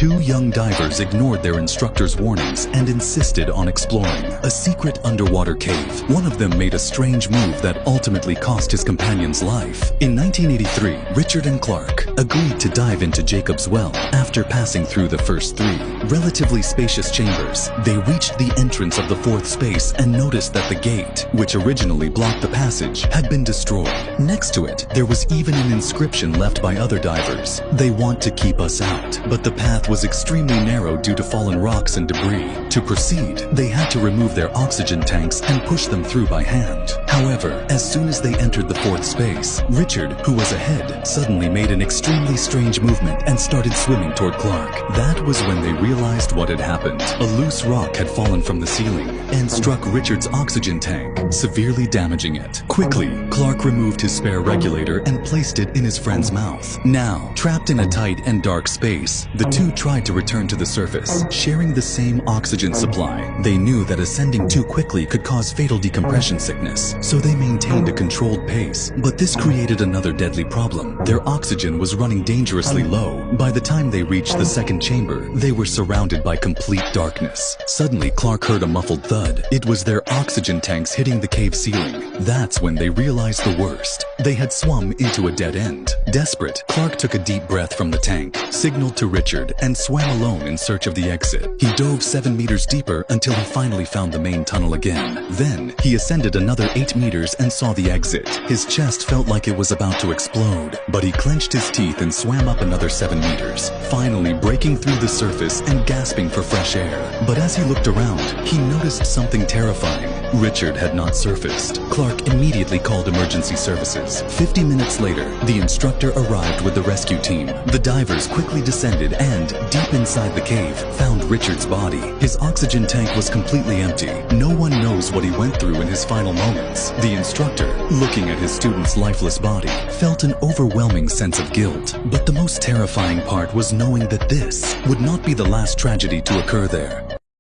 Two young divers ignored their instructor's warnings and insisted on exploring a secret underwater cave. One of them made a strange move that ultimately cost his companion's life. In 1983, Richard and Clark agreed to dive into Jacob's Well. After passing through the first three relatively spacious chambers, they reached the entrance of the fourth space and noticed that the gate, which originally blocked the passage, had been destroyed. Next to it, there was even an inscription left by other divers. "They want to keep us out," but the path was extremely narrow due to fallen rocks and debris. To proceed, they had to remove their oxygen tanks and push them through by hand. However, as soon as they entered the fourth space, Richard, who was ahead, suddenly made an extremely strange movement and started swimming toward Clark. That was when they realized what had happened. A loose rock had fallen from the ceiling and struck Richard's oxygen tank, severely damaging it. Quickly, Clark removed his spare regulator and placed it in his friend's mouth. Now, trapped in a tight and dark space, the two tried to return to the surface, sharing the same oxygen supply. They knew that ascending too quickly could cause fatal decompression sickness, so they maintained a controlled pace. But this created another deadly problem. Their oxygen was running dangerously low. By the time they reached the second chamber, they were surrounded by complete darkness. Suddenly, Clark heard a muffled thud. It was their oxygen tanks hitting the cave ceiling. That's when they realized the worst. They had swum into a dead end. Desperate, Clark took a deep breath from the tank, signaled to Richard, and swam alone in search of the exit. He dove 7 meters deeper until he finally found the main tunnel again. Then, he ascended another 8 meters and saw the exit. His chest felt like it was about to explode, but he clenched his teeth and swam up another 7 meters, finally breaking through the surface and gasping for fresh air. But as he looked around, he noticed something terrifying. Richard had not surfaced. Clark immediately called emergency services. 50 minutes later, the instructor arrived with the rescue team. The divers quickly descended and, deep inside the cave, found Richard's body. His oxygen tank was completely empty. No one knows what he went through in his final moments. The instructor, looking at his student's lifeless body, felt an overwhelming sense of guilt. But the most terrifying part was knowing that this would not be the last tragedy to occur there.